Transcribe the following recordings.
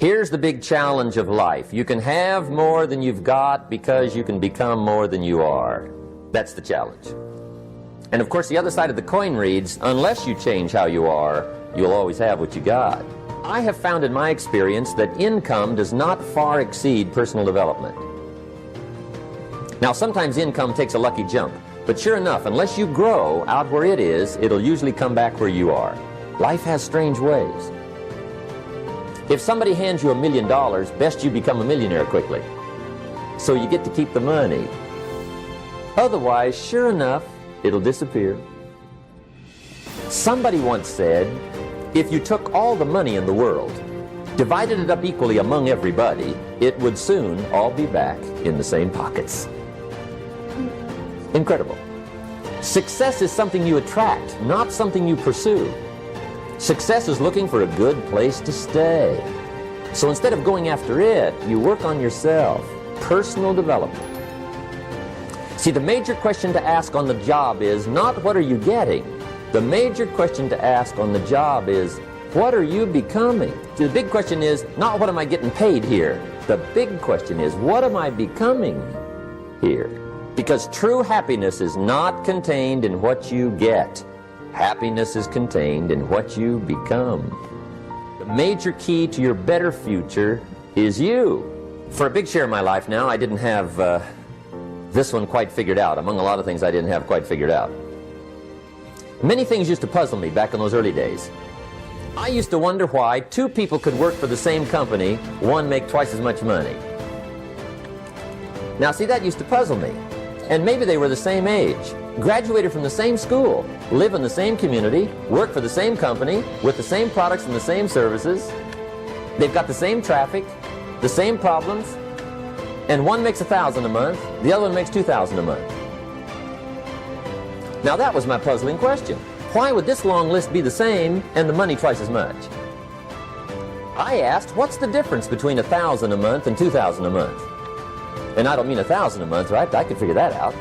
Here's the big challenge of life. You can have more than you've got because you can become more than you are. That's the challenge. And of course, the other side of the coin reads, unless you change how you are, you'll always have what you got. I have found in my experience that income does not far exceed personal development. Now, sometimes income takes a lucky jump, but sure enough, unless you grow out where it is, it'll usually come back where you are. Life has strange ways. If somebody hands you $1 million, best you become a millionaire quickly, so you get to keep the money. Otherwise, sure enough, it'll disappear. Somebody once said, if you took all the money in the world, divided it up equally among everybody, it would soon all be back in the same pockets. Incredible. Success is something you attract, not something you pursue. Success is looking for a good place to stay. So instead of going after it, you work on yourself. Personal development. See, the major question to ask on the job is not what are you getting. The major question to ask on the job is what are you becoming? See, the big question is not what am I getting paid here. The big question is what am I becoming here? Because true happiness is not contained in what you get. Happiness is contained in what you become. The major key to your better future is you. For a big share of my life now, I didn't have this one quite figured out. Among a lot of things I didn't have quite figured out. Many things used to puzzle me back in those early days. I used to wonder why two people could work for the same company, one make twice as much money. Now see, that used to puzzle me. And maybe they were the same age, graduated from the same school, live in the same community, work for the same company, with the same products and the same services. They've got the same traffic, the same problems, and one makes $1,000 a month, the other one makes $2,000 a month. Now that was my puzzling question. Why would this long list be the same and the money twice as much? I asked, what's the difference between $1,000 a month and $2,000 a month? And I don't mean $1,000 a month, right? I could figure that out.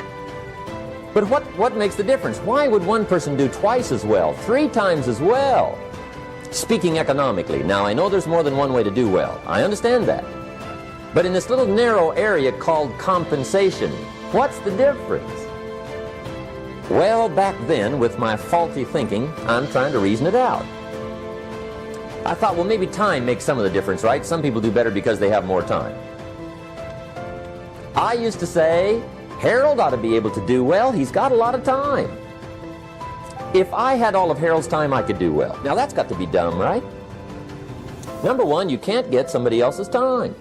But what makes the difference? Why would one person do twice as well, 3 times as well? Speaking economically, now I know there's more than one way to do well. I understand that. But in this little narrow area called compensation, what's the difference? Well, back then, with my faulty thinking, I'm trying to reason it out. I thought, well, maybe time makes some of the difference, right? Some people do better because they have more time. I used to say, Harold ought to be able to do well. He's got a lot of time. If I had all of Harold's time, I could do well. Now, that's got to be dumb, right? Number one, you can't get somebody else's time.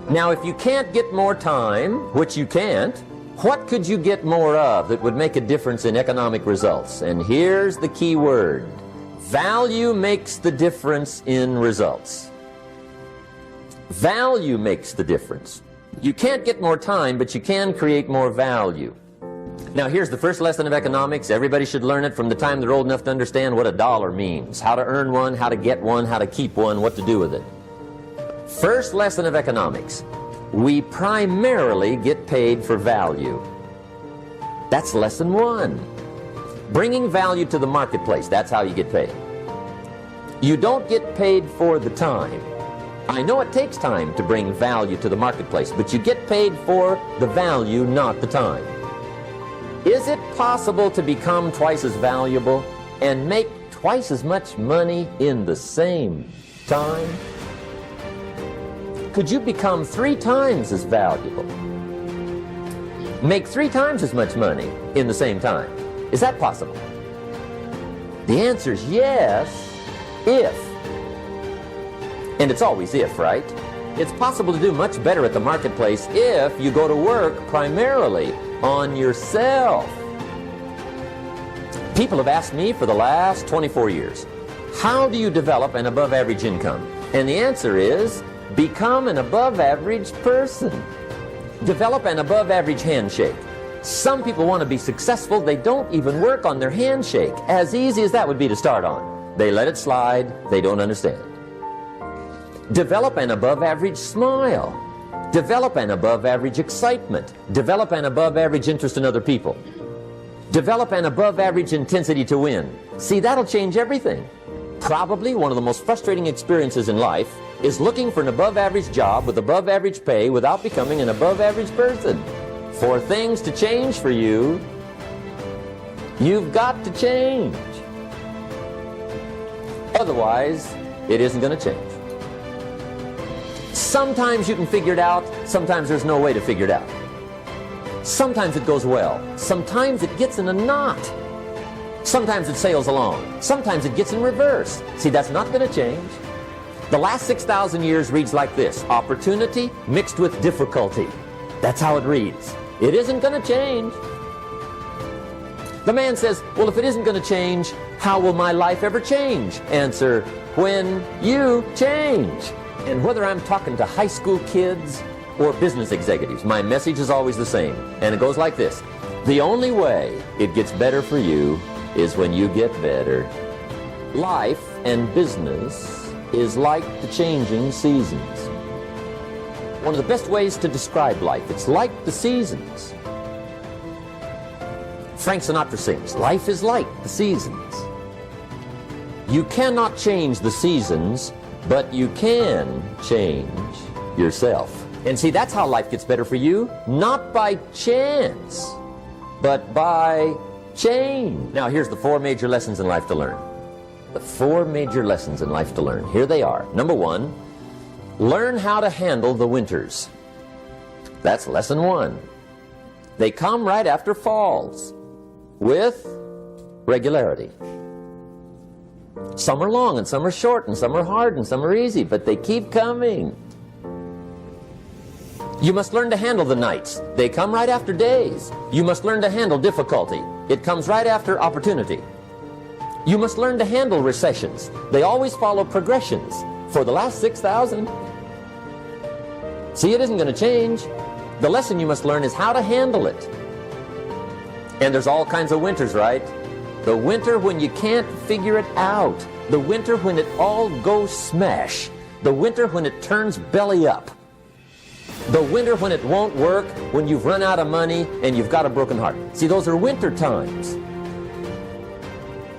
Now, if you can't get more time, which you can't, what could you get more of that would make a difference in economic results? And here's the key word. Value makes the difference in results. Value makes the difference. You can't get more time, but you can create more value. Now here's the first lesson of economics. Everybody should learn it from the time they're old enough to understand what a dollar means, how to earn one, how to get one, how to keep one, what to do with it. First lesson of economics. We primarily get paid for value. That's lesson 1. Bringing value to the marketplace, that's how you get paid. You don't get paid for the time. I know it takes time to bring value to the marketplace, but you get paid for the value, not the time. Is it possible to become twice as valuable and make twice as much money in the same time? Could you become 3 times as valuable? Make 3 times as much money in the same time? Is that possible? The answer is yes, if. And it's always if, right? It's possible to do much better at the marketplace if you go to work primarily on yourself. People have asked me for the last 24 years, how do you develop an above-average income? And the answer is, become an above-average person. Develop an above-average handshake. Some people want to be successful, they don't even work on their handshake. As easy as that would be to start on. They let it slide, they don't understand. Develop an above-average smile. Develop an above-average excitement. Develop an above-average interest in other people. Develop an above-average intensity to win. See, that'll change everything. Probably one of the most frustrating experiences in life is looking for an above-average job with above-average pay without becoming an above-average person. For things to change for you, you've got to change. Otherwise, it isn't going to change. Sometimes you can figure it out, sometimes there's no way to figure it out. Sometimes it goes well, sometimes it gets in a knot. Sometimes it sails along, sometimes it gets in reverse. See, that's not going to change. The last 6,000 years reads like this: opportunity mixed with difficulty. That's how it reads. It isn't going to change. The man says, well, if it isn't going to change, how will my life ever change? Answer, when you change. And whether I'm talking to high school kids or business executives, my message is always the same. And it goes like this: the only way it gets better for you is when you get better. Life and business is like the changing seasons. One of the best ways to describe life, it's like the seasons. Frank Sinatra sings, life is like the seasons. You cannot change the seasons, but you can change yourself. And see, that's how life gets better for you, not by chance, but by change. Now, here's the 4 major lessons in life to learn. The 4 major lessons in life to learn. Here they are. Number 1, learn how to handle the winters. That's lesson 1. They come right after falls, with regularity. Some are long, and some are short, and some are hard, and some are easy, but they keep coming. You must learn to handle the nights. They come right after days. You must learn to handle difficulty. It comes right after opportunity. You must learn to handle recessions. They always follow progressions. For the last 6,000. See, it isn't going to change. The lesson you must learn is how to handle it. And there's all kinds of winters, right? The winter when you can't figure it out. The winter when it all goes smash. The winter when it turns belly up. The winter when it won't work, when you've run out of money and you've got a broken heart. See, those are winter times.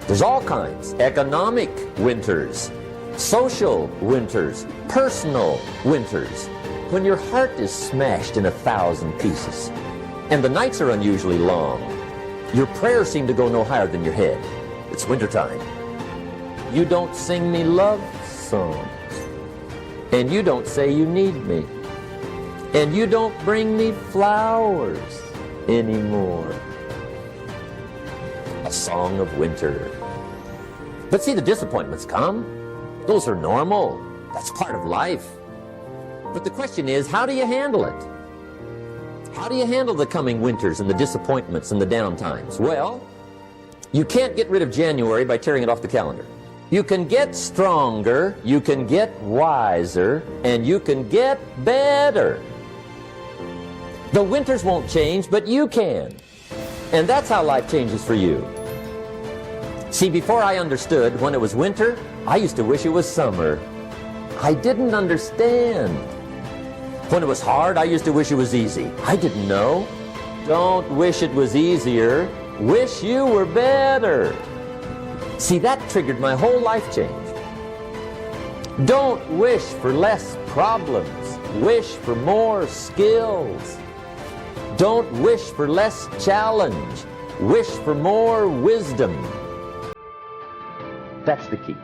There's all kinds. Economic winters, social winters, personal winters. When your heart is smashed in 1,000 pieces and the nights are unusually long, your prayers seem to go no higher than your head. It's wintertime. You don't sing me love songs, and you don't say you need me, and you don't bring me flowers anymore. A song of winter. But see, the disappointments come. Those are normal. That's part of life. But the question is, how do you handle it? How do you handle the coming winters and the disappointments and the downtimes? Well, you can't get rid of January by tearing it off the calendar. You can get stronger, you can get wiser, and you can get better. The winters won't change, but you can. And that's how life changes for you. See, before I understood, when it was winter, I used to wish it was summer. I didn't understand. When it was hard, I used to wish it was easy. I didn't know. Don't wish it was easier. Wish you were better. See, that triggered my whole life change. Don't wish for less problems. Wish for more skills. Don't wish for less challenge. Wish for more wisdom. That's the key.